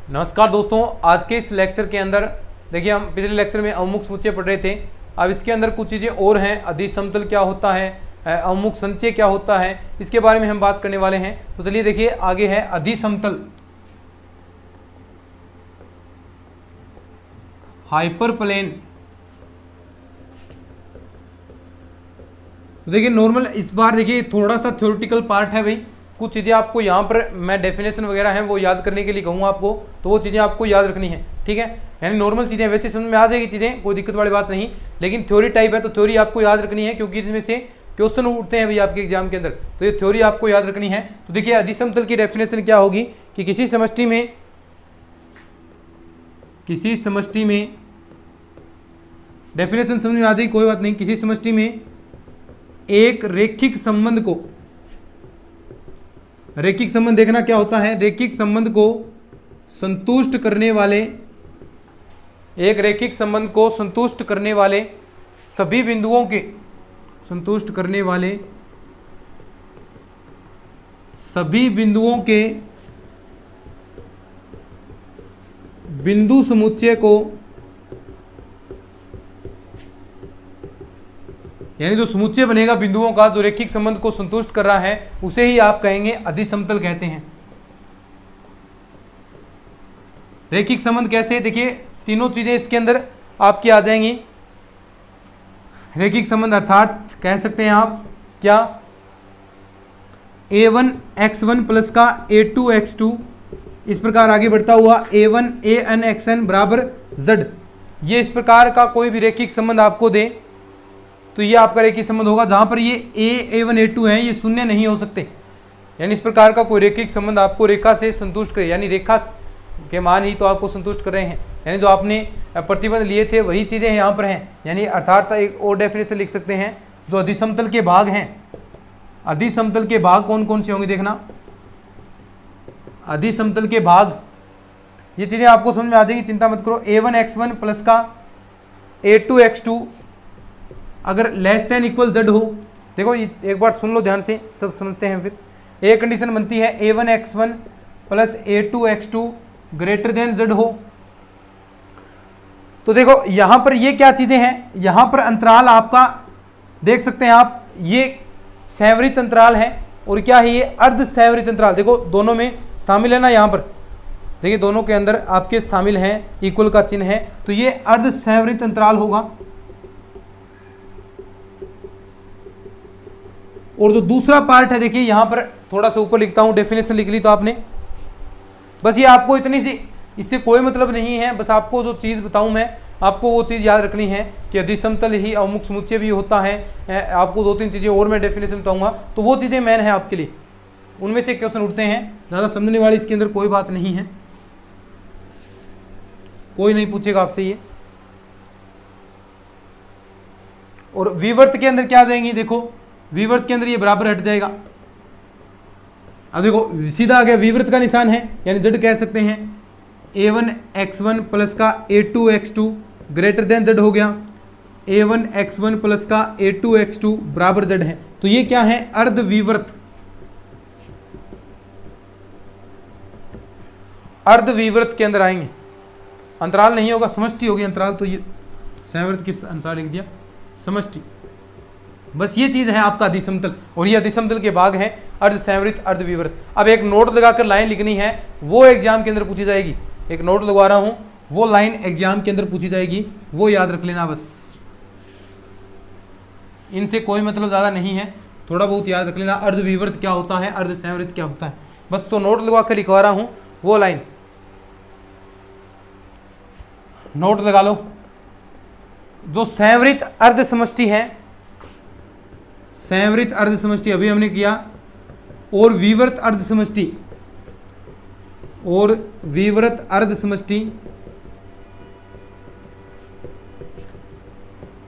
नमस्कार दोस्तों, आज के इस लेक्चर के अंदर देखिए हम पिछले लेक्चर में अवमुख समुच्चय पढ़ रहे थे। अब इसके अंदर कुछ चीज़ें और हैं। अधिसमतल क्या होता है, अवमुख संचय क्या होता है, इसके बारे में हम बात करने वाले हैं। तो चलिए देखिए आगे है अधिसमतल, हाइपरप्लेन। तो देखिए नॉर्मल इस बार देखिए थोड़ा सा थ्योरेटिकल पार्ट है भाई। कुछ चीज़ें आपको यहाँ पर मैं डेफिनेशन वगैरह हैं वो याद करने के लिए कहूँगा आपको, तो वो चीज़ें आपको याद रखनी है, ठीक है। यानी नॉर्मल चीज़ें वैसे समझ में आ जाएगी चीज़ें, कोई दिक्कत वाली बात नहीं, लेकिन थ्योरी टाइप है तो थ्योरी आपको याद रखनी है, क्योंकि इसमें से क्वेश्चन उठते हैं भाई आपके एग्जाम के अंदर, तो ये थ्योरी आपको याद रखनी है। तो देखिए अधिसमतल की डेफिनेशन क्या होगी कि किसी समष्टि में डेफिनेशन समझ में आ जाएगी, कोई बात नहीं। किसी समष्टि में एक रैखिक संबंध देखना क्या होता है, रैखिक संबंध को संतुष्ट करने वाले, एक रैखिक संबंध को संतुष्ट करने वाले सभी बिंदुओं के, संतुष्ट करने वाले सभी बिंदुओं के बिंदु समुच्चय को, यानी जो समुच्चय बनेगा बिंदुओं का जो रैखिक संबंध को संतुष्ट कर रहा है, उसे ही आप कहेंगे अधिसमतल कहते हैं। रैखिक संबंध कैसे, देखिए तीनों चीजें इसके अंदर आपकी आ जाएंगी। रैखिक संबंध अर्थात कह सकते हैं आप क्या, a1x1 प्लस का a2x2 इस प्रकार आगे बढ़ता हुआ a1 a(n)xn बराबर z, ये इस प्रकार का कोई भी रैखिक संबंध आपको दे तो ये आपका रैखिक संबंध होगा। जहां पर ये a1 a2 है ये शून्य नहीं हो सकते, यानी इस प्रकार का कोई रैखिक संबंध आपको रेखा से संतुष्ट करे, यानी रेखा के मान ही तो आपको संतुष्ट कर रहे हैं, यानी जो आपने प्रतिबंध लिए थे वही चीजें यहाँ पर हैं। यानी अर्थात एक और डेफिनेशन लिख सकते हैं, जो अधिसमतल के भाग हैं, अधिसमतल के भाग कौन कौन से होंगे देखना, अधिसमतल के भाग ये चीजें आपको समझ में आ जाएगी, चिंता मत करो। a1x1 प्लस का a2x2 अगर लेस देन इक्वल z हो, देखो एक बार सुन लो ध्यान से, सब समझते हैं। फिर एक कंडीशन बनती है a1x1 plus a2x2 greater than z हो। तो देखो यहां पर ये क्या चीजें हैं, यहां पर अंतराल आपका देख सकते हैं आप, ये संवृत अंतराल है और क्या है ये अर्ध संवृत अंतराल। देखो दोनों में शामिल है ना, यहां पर देखिए दोनों के अंदर आपके शामिल हैं, इक्वल का चिन्ह है, तो ये अर्ध संवृत अंतराल होगा। और जो दूसरा पार्ट है देखिए यहां पर थोड़ा सा ऊपर लिखता हूं, डेफिनेशन लिख ली तो आपने, बस ये आपको इतनी सी, इससे कोई मतलब नहीं है, बस आपको जो चीज़ बताऊं मैं आपको वो चीज़ याद रखनी है कि अधिसमतल ही अवमुख समुच्चय भी होता है। आपको दो तीन चीज़ें और मैं डेफिनेशन बताऊंगा, तो वो चीज़ें मेन है आपके लिए, उनमें से क्वेश्चन उठते हैं। ज़्यादा समझने वाली इसके अंदर कोई बात नहीं है, कोई नहीं पूछेगा आपसे ये। और विवर्त के अंदर क्या आ जाएंगी, देखो विवर्त के अंदर ये बराबर हट जाएगा। अब देखो सीधा आ गया, विवर्त का निशान है, यानी z कह सकते हैं a1x1 प्लस का a2x2 ग्रेटर देन z हो गया, a1x1 प्लस का a2x2 बराबर z है। तो ये क्या है, अर्धविवर्त, अर्धविवर्त के अंदर आएंगे। अंतराल नहीं होगा, समष्टि होगी अंतराल, तो ये संवृत किस अनुसार लिख दिया, समष्टि। बस ये चीज है आपका अधिसमतल, और ये अधिसमतल के भाग हैं अर्ध संवृत अर्धविवर्त। अब एक नोट लगाकर लाइन लिखनी है, वो एग्जाम के अंदर पूछी जाएगी। एक नोट लगवा रहा हूं, वो लाइन एग्जाम के अंदर पूछी जाएगी, वो याद रख लेना बस। इनसे कोई मतलब ज्यादा नहीं है, थोड़ा बहुत याद रख लेना, अर्धविवर्त क्या होता है, अर्ध संवृत क्या होता है, बस तो नोट लगवा कर लिखवा रहा हूं वो लाइन, नोट लगा लो। जो संवृत अर्ध समष्टि है, संवृत अर्ध समष्टि अभी हमने किया, और विवर्त अर्ध समष्टि, और विवर्त अर्ध समष्टि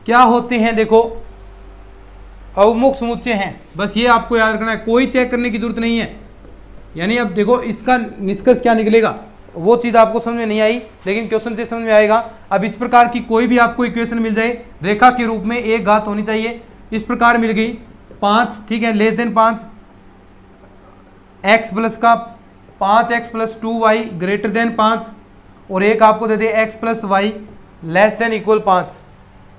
क्या होते हैं, देखो अवमुख समुच्चय हैं। बस ये आपको याद रखना है, कोई चेक करने की जरूरत नहीं है। यानी अब देखो इसका निष्कर्ष क्या निकलेगा, वो चीज आपको समझ में नहीं आई, लेकिन क्वेश्चन से समझ में आएगा। अब इस प्रकार की कोई भी आपको इक्वेशन मिल जाए, रेखा के रूप में एक घात होनी चाहिए, इस प्रकार मिल गई 5, ठीक है, लेस देन 5, x प्लस का 5x plus 2y greater than 5 और एक आपको दे दे x plus y less than equal 5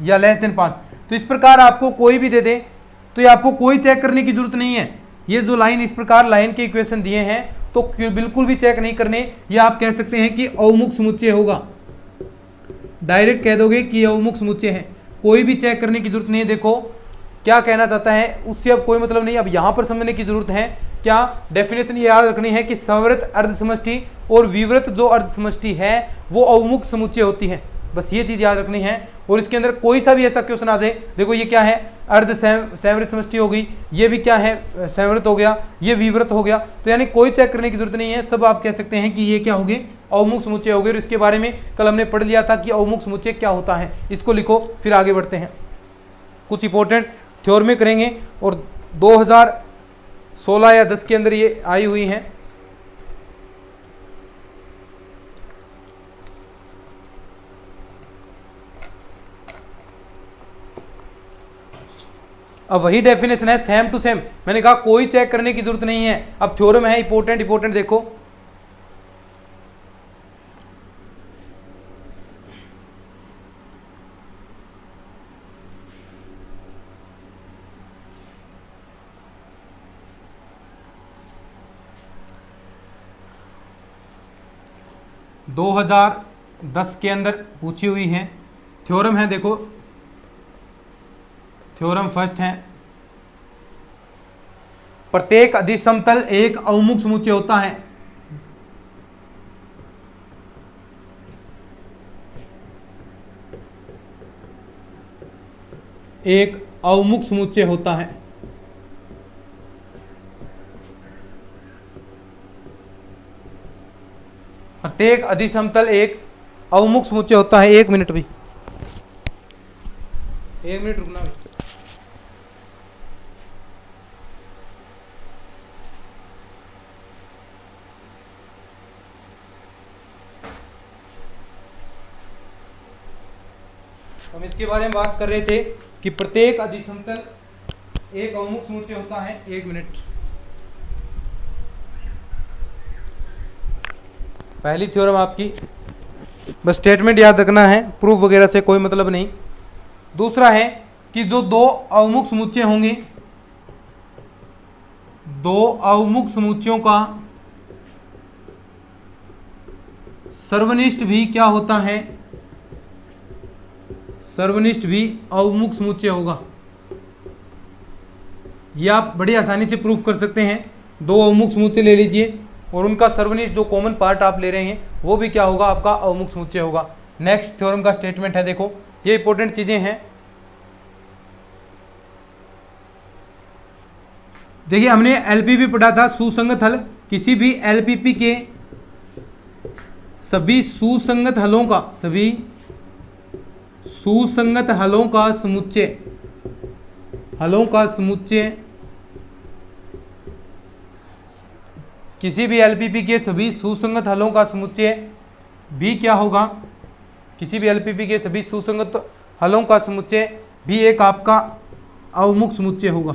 या लेस देन 5, तो इस प्रकार आपको कोई भी दे दे तो ये आपको कोई चेक करने की जरूरत नहीं है। ये जो लाइन इस प्रकार लाइन के इक्वेशन दिए हैं तो बिल्कुल भी चेक नहीं करने, ये आप कह सकते हैं कि अवमुख समुच्चय होगा, डायरेक्ट कह दोगे कि अवमुख समुच्चय है, कोई भी चेक करने की जरूरत नहीं है। देखो क्या कहना चाहता है उससे अब कोई मतलब नहीं, अब यहां पर समझने की जरूरत है क्या, डेफिनेशन ये याद रखनी है कि संवृत अर्ध समष्टि और विवृत जो अर्ध समष्टि है वो अवमुख समुच्चय होती है, बस ये चीज याद रखनी है। और इसके अंदर कोई सा भी ऐसा क्वेश्चन आ जाए, देखो ये क्या है, अर्ध संवृत समष्टि हो गई, ये भी क्या है, संवृत हो गया, ये विवृत हो गया, तो यानी कोई चेक करने की जरूरत नहीं है, सब आप कह सकते हैं कि ये क्या हो गए, अवमुख समुच्चय हो गए। और इसके बारे में कल हमने पढ़ लिया था कि अवमुख समुच्चय क्या होता है, इसको लिखो फिर आगे बढ़ते हैं। कुछ इंपॉर्टेंट थ्योरम करेंगे और 2016 या 10 के अंदर ये आई हुई हैं। अब वही डेफिनेशन है सेम टू सेम, मैंने कहा कोई चेक करने की जरूरत नहीं है। अब थ्योरम है इंपॉर्टेंट देखो, दो 2010 के अंदर पूछी हुई है, थ्योरम है, देखो थ्योरम फर्स्ट है, प्रत्येक अधिसमतल एक अवमुख समुच्चय होता है। एक अवमुख समुच्चय होता है। प्रत्येक अधिसमतल एक अवमुख समुच्चय होता है। एक मिनट रुकना भाई। हम इसके बारे में बात कर रहे थे कि प्रत्येक अधिसमतल एक अवमुख समुच्चय होता है। एक मिनट, पहली थ्योरम आपकी बस स्टेटमेंट याद रखना है, प्रूफ वगैरह से कोई मतलब नहीं। दूसरा है कि जो दो अवमुख समुच्चय होंगे, दो अवमुख समुच्चयों का सर्वनिष्ठ भी क्या होता है, सर्वनिष्ठ भी अवमुख समुच्चय होगा। यह आप बड़ी आसानी से प्रूफ कर सकते हैं। दो अवमुख समुच्चय ले लीजिए और उनका सर्वनिष्ठ जो कॉमन पार्ट आप ले रहे हैं वो भी क्या होगा, आपका अवमुख समुच्चय होगा। नेक्स्ट थ्योरम का स्टेटमेंट है, देखो ये इंपॉर्टेंट चीजें हैं। देखिए हमने एलपीपी पढ़ा था, सुसंगत हल, किसी भी एलपीपी के सभी सुसंगत हलों का, सभी सुसंगत हलों का समुच्चय, हलों का समुच्चय, किसी भी एलपीपी के सभी सुसंगत हलों का समुच्चय भी क्या होगा, किसी भी एलपीपी के सभी सुसंगत हलों का समुच्चय भी एक आपका अवमुख समुच्चय होगा।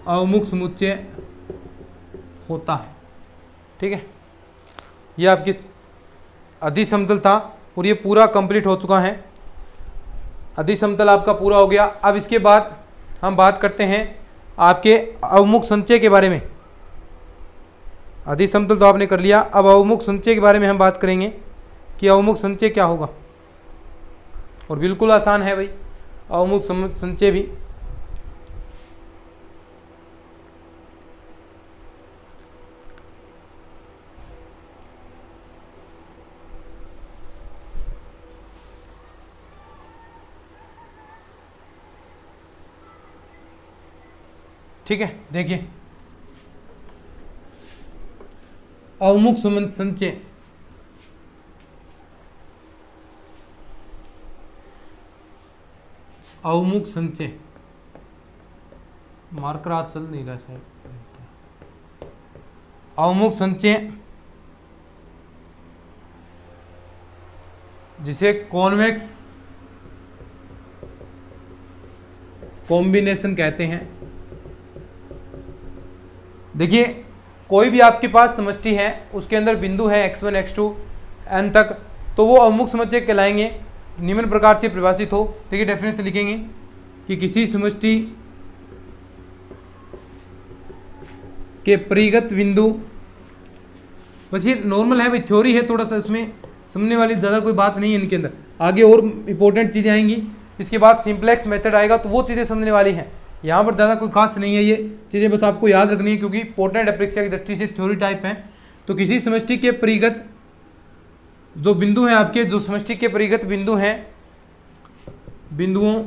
अवमुख समुच्चय होता है, ठीक है। ये आपकी अधिसमतल था और ये पूरा कंप्लीट हो चुका है। अधिसमतल आपका पूरा हो गया। अब इसके बाद हम बात करते हैं आपके अवमुख संचय के बारे में। अधिसमतल तो आपने कर लिया, अब अवमुख संचय के बारे में हम बात करेंगे कि अवमुख संचय क्या होगा। और बिल्कुल आसान है भाई अवमुख संचय भी। ठीक है, देखिए अवमुख संचय, अवमुख संचय, मार्कर आज चल नहीं रहा शायद। अवमुख संचय जिसे कॉन्वेक्स कॉम्बिनेशन कहते हैं, देखिए कोई भी आपके पास समष्टि है उसके अंदर बिंदु है x1 x2 n तक, तो वो अवमुख समुच्चय कहलाएंगे, निम्न प्रकार से परिभाषित हो। देखिए डेफिनेशन लिखेंगे कि किसी समष्टि के परिगत बिंदु, बस ये नॉर्मल है भाई, थ्योरी है, थोड़ा सा इसमें समझने वाली ज़्यादा कोई बात नहीं है इनके अंदर, आगे और इंपॉर्टेंट चीज़ें आएंगी, इसके बाद सिंप्लेक्स मेथड आएगा तो वो चीज़ें समझने वाली हैं। यहाँ पर ज़्यादा कोई खास नहीं है, ये चीज़ें बस आपको याद रखनी है क्योंकि इंपॉर्टेंट परीक्षा की दृष्टि से थ्योरी टाइप हैं। तो किसी समष्टि के परिगत जो बिंदु हैं आपके, जो समष्टि के परिगत बिंदु हैं, बिंदुओं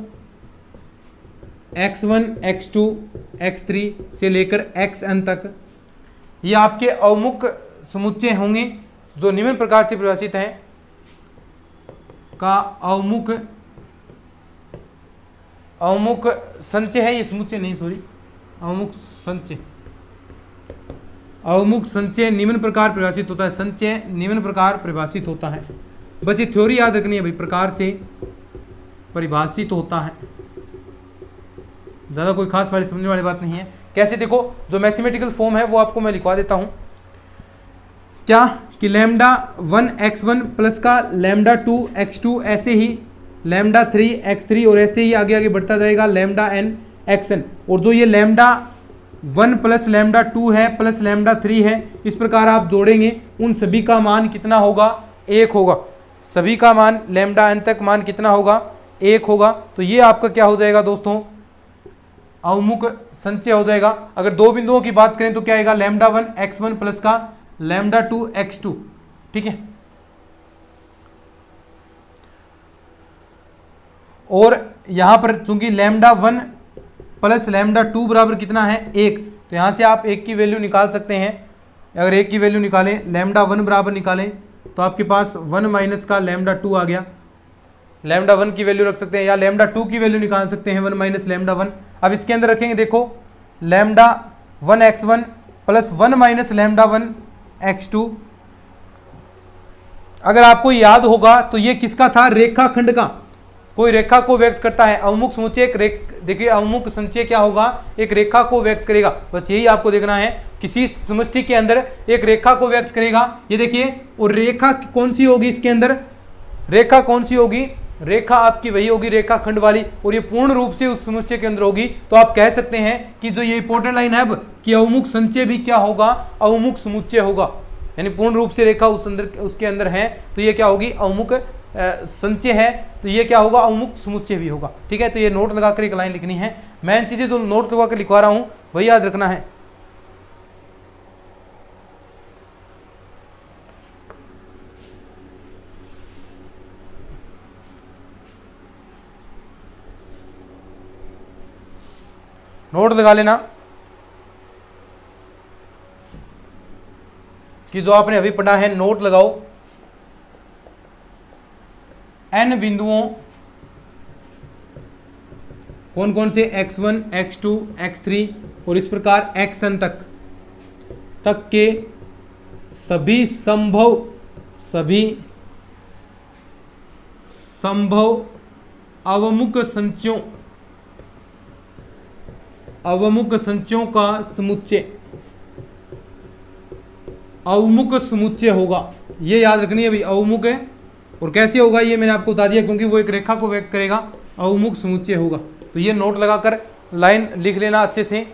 x1 x2 x3 से लेकर xn तक, ये आपके अवमुख समुच्चय होंगे जो निम्न प्रकार से परिभाषित हैं का अवमुख संचय है, ये समुच्चय नहीं, सॉरी, अवमुख संचय निम्न प्रकार परिभाषित होता है, संचय निम्न प्रकार परिभाषित होता है। बस ये थ्योरी याद रखनी है भाई, प्रकार से परिभाषित होता है, ज़्यादा कोई खास वाली समझने वाली बात नहीं है। कैसे, देखो जो मैथमेटिकल फॉर्म है वो आपको मैं लिखवा देता हूँ, क्या कि लैम्डा 1 x1 प्लस का लैम्डा 2 x2, ऐसे ही लैम्डा 3 x3 और ऐसे ही आगे आगे बढ़ता जाएगा लैम्डा n xn, और जो ये लैम्डा 1 प्लस लैम्डा 2 है प्लस लैम्डा 3 है, इस प्रकार आप जोड़ेंगे, उन सभी का मान कितना होगा, 1 होगा, सभी का मान लैम्डा n तक मान कितना होगा, 1 होगा। तो ये आपका क्या हो जाएगा दोस्तों, अवमुख संचय हो जाएगा। अगर दो बिंदुओं की बात करें तो क्या आएगा, लैम्डा 1 x1 प्लस का लैम्डा 2 x2, ठीक है। और यहां पर चूंकि लैम्डा 1 प्लस लैम्डा 2 बराबर कितना है, 1, तो यहां से आप 1 की वैल्यू निकाल सकते हैं। अगर 1 की वैल्यू निकालें, लैम्डा 1 बराबर निकालें तो आपके पास 1 माइनस का लैम्डा 2 आ गया, लैम्डा 1 की वैल्यू रख सकते हैं या लैम्डा 2 की वैल्यू निकाल सकते हैं, 1 माइनस लैम्डा 1। अब इसके अंदर रखेंगे, देखो lambda 1 x1 plus 1 minus lambda 1 x2। अगर आपको याद होगा तो ये किसका था, रेखाखंड का, कोई रेखा को व्यक्त करता है। अवमुख समुच्चय देखिए अवमुख संचय क्या होगा, एक रेखा को व्यक्त करेगा, बस यही आपको देखना है, किसी समष्टि के अंदर एक रेखा को व्यक्त करेगा, ये देखिए। और रेखा कौन सी होगी इसके अंदर, रेखा कौन सी होगी, रेखा आपकी वही होगी रेखाखंड वाली, और ये पूर्ण रूप से उस समुच्चय के अंदर होगी। तो आप कह सकते हैं कि जो ये इंपॉर्टेंट लाइन है अब, कि अवमुख संचय भी क्या होगा, अवमुख समुच्चय होगा, यानी पूर्ण रूप से रेखा उसके अंदर है, तो ये क्या होगी, अवमुख संचय है, तो ये क्या होगा, अवमुख समुच्चय भी होगा, ठीक है। तो ये नोट लगाकर एक लाइन लिखनी है, मेन चीजें जो नोट लगाकर लिखवा रहा हूं वही याद रखना है। नोट लगा लेना कि जो आपने अभी पढ़ा है, नोट लगाओ। n बिंदुओं कौन कौन से, x1 x2 x3 और इस प्रकार xn तक के सभी संभव अवमुख संचयों का समुच्चय अवमुख समुच्चय होगा। ये याद रखनी है भाई, अवमुख है, और कैसे होगा ये मैंने आपको बता दिया, क्योंकि वो एक रेखा को व्यक्त करेगा, अवमुख समुच्चय होगा। तो ये नोट लगाकर लाइन लिख लेना अच्छे से।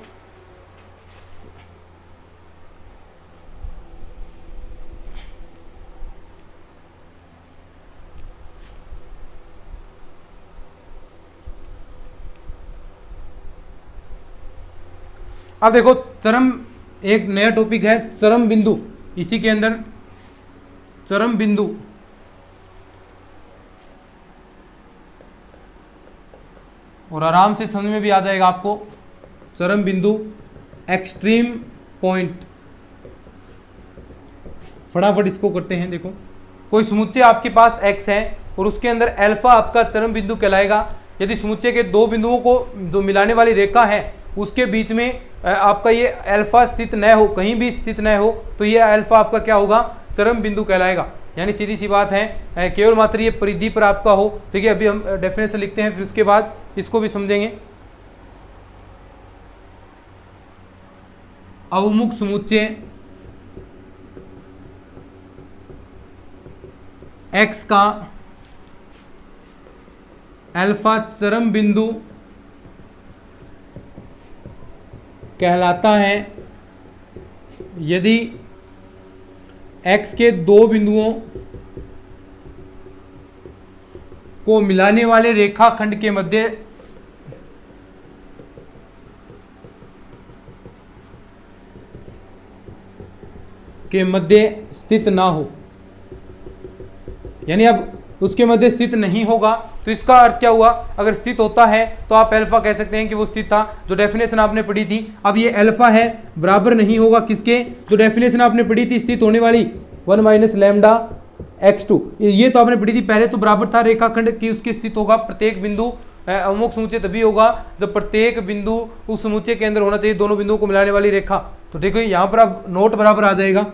अब देखो चरम, एक नया टॉपिक है चरम बिंदु, इसी के अंदर चरम बिंदु, और आराम से समझ में भी आ जाएगा आपको। चरम बिंदु, एक्सट्रीम पॉइंट, फटाफट इसको करते हैं। देखो कोई समुच्चय आपके पास x है और उसके अंदर अल्फा आपका चरम बिंदु कहलाएगा। यदि समुच्चय के दो बिंदुओं को जो मिलाने वाली रेखा है उसके बीच में आपका ये अल्फा स्थित न हो, कहीं भी स्थित न हो, तो ये अल्फा आपका क्या होगा, चरम बिंदु कहलाएगा। यानी सीधी सी बात है, केवल मात्र ये परिधि पर आपका हो, ठीक है। अभी हम डेफिनेशन लिखते हैं, फिर उसके बाद इसको भी समझेंगे। अवमुख समुच्चय x का अल्फा चरम बिंदु कहलाता है यदि x के दो बिंदुओं को मिलाने वाले रेखाखंड के मध्य स्थित ना हो, यानी अब उसके मध्य स्थित नहीं होगा। तो इसका अर्थ क्या हुआ, अगर स्थित होता है तो आप अल्फा कह सकते हैं कि वो स्थित था, जो डेफिनेशन आपने पढ़ी थी। अब ये अल्फा है बराबर नहीं होगा किसके, जो डेफिनेशन आपने पढ़ी थी स्थित होने वाली 1 माइनस लैम्डा x2, ये तो आपने पढ़ी थी पहले, तो बराबर था रेखाखंड की उसके स्थित होगा प्रत्येक बिंदु। अवमुख समुच्चय तभी होगा जब प्रत्येक बिंदु उस समुच्चय के अंदर होना चाहिए, दोनों बिंदुओं को मिलाने वाली रेखा। तो देखो यहाँ पर अब नोट बराबर आ जाएगा,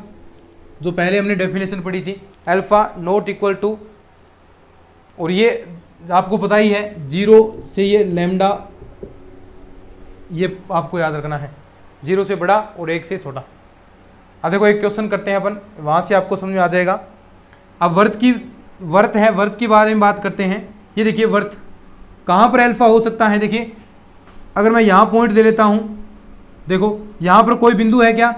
जो पहले हमने डेफिनेशन पढ़ी थी, अल्फा नोट इक्वल टू, और ये आपको पता ही है 0 से ये लैम्डा, ये आपको याद रखना है, 0 से बड़ा और 1 से छोटा। अब देखो एक क्वेश्चन करते हैं अपन, वहाँ से आपको समझ में आ जाएगा। अब वर्त है, वर्त के बारे में बात करते हैं। ये देखिए वर्त कहाँ पर अल्फा हो सकता है, देखिए अगर मैं यहाँ पॉइंट दे लेता हूँ, देखो यहाँ पर कोई बिंदु है क्या,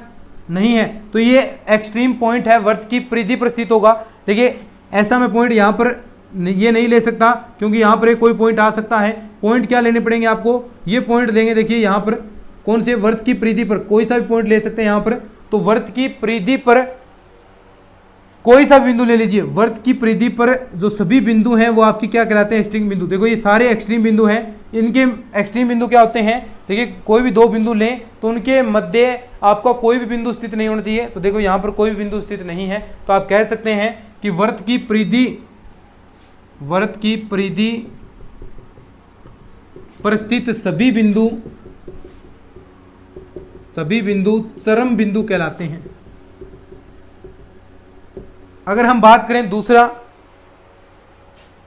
नहीं है, तो ये एक्सट्रीम पॉइंट है, वर्त की परिधि पर स्थित होगा। देखिए ऐसा मैं पॉइंट यहाँ पर ये नहीं ले सकता, क्योंकि यहाँ पर एक कोई पॉइंट आ सकता है। पॉइंट क्या लेने पड़ेंगे आपको, ये पॉइंट लेंगे, देखिए यहाँ पर कौन से, वर्त की परिधि पर कोई सा भी पॉइंट ले सकते हैं यहाँ पर। तो वर्त की परिधि पर कोई सा बिंदु ले लीजिए, वर्त की परिधि पर जो सभी बिंदु हैं वो आपकी क्या कहलाते हैं, एक्सट्रीम बिंदु। देखो ये सारे एक्सट्रीम बिंदु हैं, इनके एक्सट्रीम बिंदु क्या होते हैं, देखिए कोई भी दो बिंदु लें तो उनके मध्य आपका कोई भी बिंदु स्थित नहीं होना चाहिए। तो देखो यहाँ पर कोई भी बिंदु स्थित नहीं है, तो आप कह सकते हैं कि वर्त की परिधि पर स्थित सभी बिंदु चरम बिंदु कहलाते हैं। अगर हम बात करें दूसरा,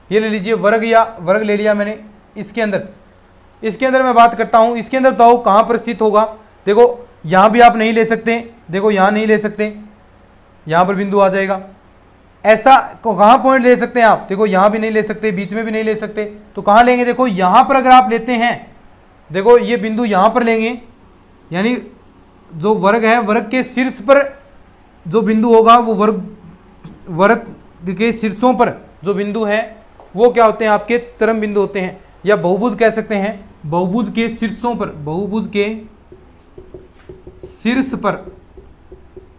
ये ले लीजिए वर्ग, या वर्ग ले लिया मैंने, इसके अंदर मैं बात करता हूं, इसके अंदर बताओ कहां पर स्थित होगा। देखो यहां भी आप नहीं ले सकते, देखो यहां नहीं ले सकते, यहां पर बिंदु आ जाएगा। ऐसा कहां पॉइंट ले सकते हैं आप, देखो यहां भी नहीं ले सकते, बीच में भी नहीं ले सकते, तो कहां लेंगे, देखो यहां पर अगर आप लेते हैं, देखो ये बिंदु यहां पर लेंगे, यानी जो वर्ग है, वर्ग के शीर्ष पर जो बिंदु होगा वो वर्ग के शीर्षों पर जो बिंदु है वो क्या होते हैं, आपके चरम बिंदु होते हैं, या बहुभुज कह सकते हैं। बहुभुज के शीर्षों पर, बहुभुज के शीर्ष पर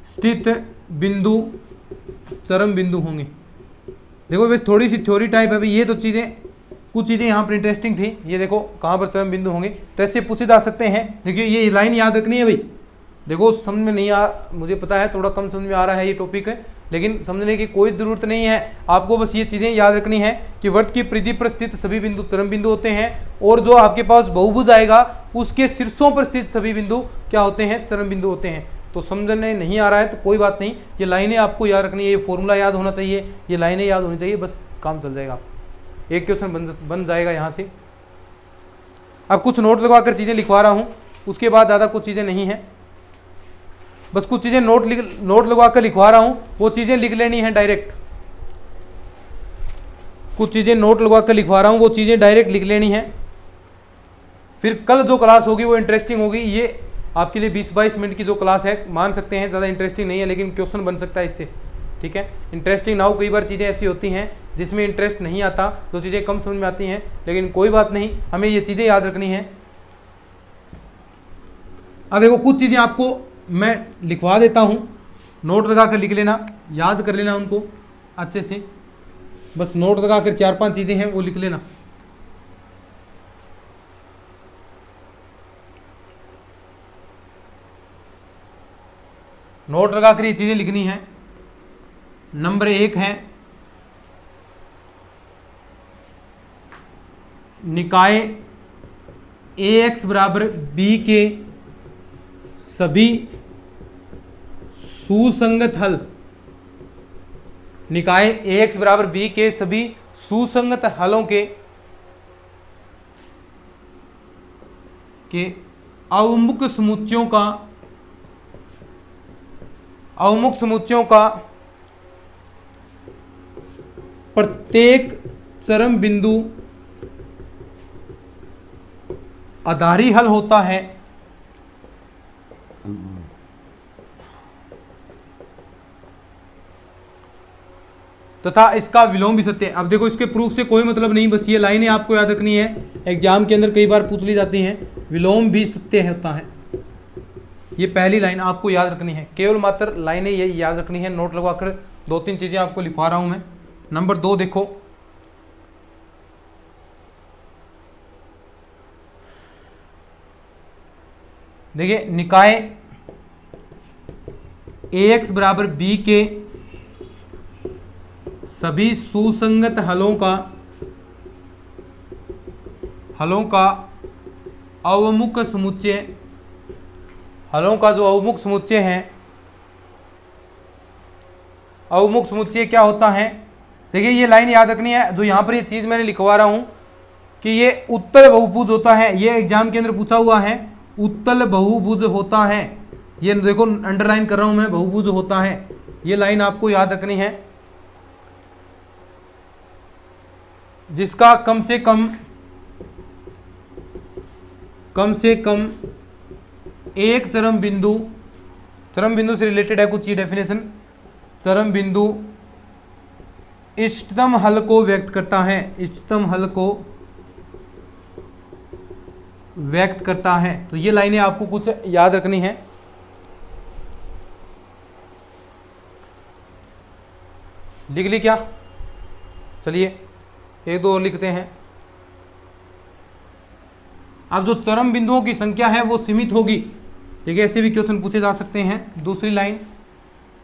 स्थित बिंदु चरम बिंदु होंगे। देखो बस थोड़ी सी थ्योरी टाइप है, ये तो कुछ चीज़ें यहाँ पर इंटरेस्टिंग थी। ये देखो कहाँ पर चरम बिंदु होंगे, तो ऐसे पूछे जा सकते हैं। देखिए ये लाइन याद रखनी है भाई, देखो समझ में नहीं आ, मुझे पता है थोड़ा कम समझ में आ रहा है ये टॉपिक है, लेकिन समझने की कोई ज़रूरत नहीं है, आपको बस ये चीज़ें याद रखनी है कि वर्त की परिधि पर स्थित सभी बिंदु चरम बिंदु होते हैं, और जो आपके पास बहुभुज आएगा उसके शीर्षों पर स्थित सभी बिंदु क्या होते हैं, चरम बिंदु होते हैं। तो समझने नहीं आ रहा है तो कोई बात नहीं, ये लाइनें आपको याद रखनी है, ये फॉर्मूला याद होना चाहिए, ये लाइनें याद होनी चाहिए, बस काम चल जाएगा, एक क्वेश्चन बन जाएगा यहाँ से। अब कुछ नोट लगवाकर चीज़ें लिखवा रहा हूँ, उसके बाद ज़्यादा कुछ चीज़ें नहीं है, बस कुछ चीज़ें नोट लगवा कर लिखवा रहा हूँ, वो चीज़ें लिख लेनी है डायरेक्ट। कुछ चीज़ें नोट लगवा कर लिखवा रहा हूँ, वो चीज़ें डायरेक्ट लिख लेनी है, फिर कल जो क्लास होगी वो इंटरेस्टिंग होगी। ये आपके लिए 20-22 मिनट की जो क्लास है, मान सकते हैं ज़्यादा इंटरेस्टिंग नहीं है, लेकिन क्वेश्चन बन सकता है इससे, ठीक है। इंटरेस्टिंग ना हो, कई बार चीज़ें ऐसी होती हैं जिसमें इंटरेस्ट नहीं आता, जो चीज़ें कम समझ में आती हैं, लेकिन कोई बात नहीं, हमें ये चीज़ें याद रखनी है। अब देखो कुछ चीज़ें आपको मैं लिखवा देता हूँ, नोट लगा कर लिख लेना, याद कर लेना उनको अच्छे से, बस नोट लगा कर 4-5 चीज़ें हैं वो लिख लेना। नोट लगा कर ये चीज़ें लिखनी है। नंबर 1 है निकाय AX बराबर B के सभी सुसंगत हल, निकाय AX बराबर B के सभी सुसंगत हलों के अवमुख समुच्चयों का अवमुक्त समुच्चयों का प्रत्येक चरम बिंदु आधारी हल होता है तथा इसका विलोम भी सत्य है। अब देखो इसके प्रूफ से कोई मतलब नहीं, बस ये लाइनें आपको याद रखनी है, एग्जाम के अंदर कई बार पूछ ली जाती हैं। विलोम भी सत्य होता है, ये पहली लाइन आपको याद रखनी है, केवल मात्र लाइनें ये याद रखनी है। नोट लगवाकर 2-3 चीजें आपको लिखवा रहा हूं मैं। नंबर 2 देखो, देखिए निकाय ax बराबर b के सभी सुसंगत हलों का अवमुक्त समुच्चय, हलों का जो अवमुक्त समुच्चय है, अवमुक्त समुच्चय क्या होता है? देखिए ये लाइन याद रखनी है, जो यहां पर ये चीज मैंने लिखवा रहा हूं कि ये उत्तल बहुभुज होता है, ये एग्जाम के अंदर पूछा हुआ है, उत्तल बहुभुज होता है। ये देखो अंडरलाइन कर रहा हूं मैं, बहुभुज होता है, ये लाइन आपको याद रखनी है। जिसका कम से कम एक चरम बिंदु से रिलेटेड है कुछ ये डेफिनेशन, चरम बिंदु इष्टतम हल को व्यक्त करता है, इष्टतम हल को व्यक्त करता है। तो ये लाइनें आपको कुछ याद रखनी है। लिख ली क्या? चलिए 1-2 और लिखते हैं। अब जो चरम बिंदुओं की संख्या है वो सीमित होगी, देखिए ऐसे भी क्वेश्चन पूछे जा सकते हैं। दूसरी लाइन,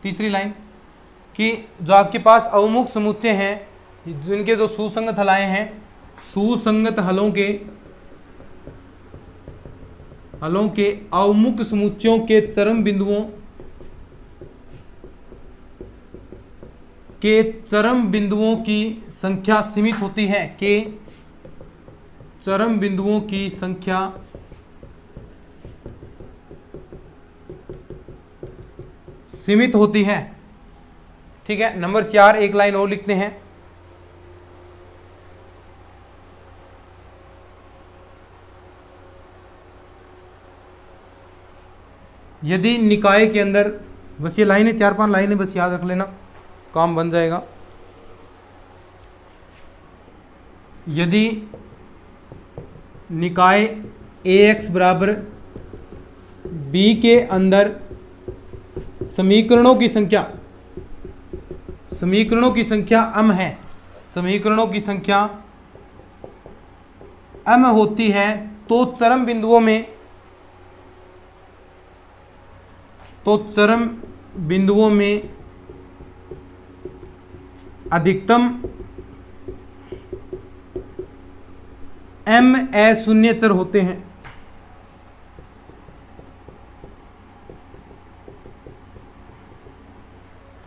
तीसरी लाइन कि जो आपके पास अवमुक्त समुच्चय हैं, जिनके जो सुसंगत हलाएं हैं, सुसंगत हलों के अवमुक्त समुच्चयों के चरम बिंदुओं की संख्या सीमित होती है, के चरम बिंदुओं की संख्या सीमित होती है। ठीक है। नंबर 4 एक लाइन और लिखते हैं। यदि निकाय के अंदर, बस ये लाइनें 4-5 लाइनें बस याद रख लेना, काम बन जाएगा। यदि निकाय ax बराबर b के अंदर समीकरणों की संख्या m है, समीकरणों की संख्या m होती है, तो चरम बिंदुओं में अधिकतम m अशून्य चर होते हैं।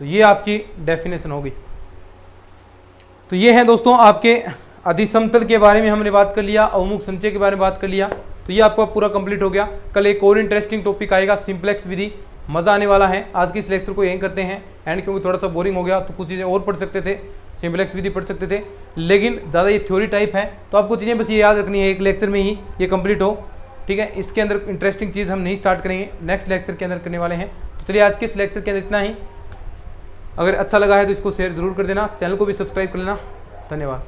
तो ये आपकी डेफिनेशन होगी। तो ये है दोस्तों आपके अधिसमतल के बारे में हमने बात कर लिया, अवमुक्त संचय के बारे में बात कर लिया। तो ये आपका पूरा कंप्लीट हो गया। कल एक और इंटरेस्टिंग टॉपिक आएगा, सिंप्लेक्स विधि, मजा आने वाला है। आज की इस लेक्चर को यहीं करते हैं एंड, क्योंकि थोड़ा सा बोरिंग हो गया तो कुछ चीज़ें और पढ़ सकते थे, सिंप्लेक्स विधि पढ़ सकते थे, लेकिन ज़्यादा ये थ्योरी टाइप है, तो आपको चीज़ें बस ये याद रखनी है, एक लेक्चर में ही ये कंप्लीट हो। ठीक है। इसके अंदर इंटरेस्टिंग चीज़ हम नहीं स्टार्ट करेंगे, नेक्स्ट लेक्चर के अंदर करने वाले हैं। तो चलिए आज के इस लेक्चर के अंदर इतना ही। अगर अच्छा लगा है तो इसको शेयर जरूर कर देना, चैनल को भी सब्सक्राइब कर लेना। धन्यवाद।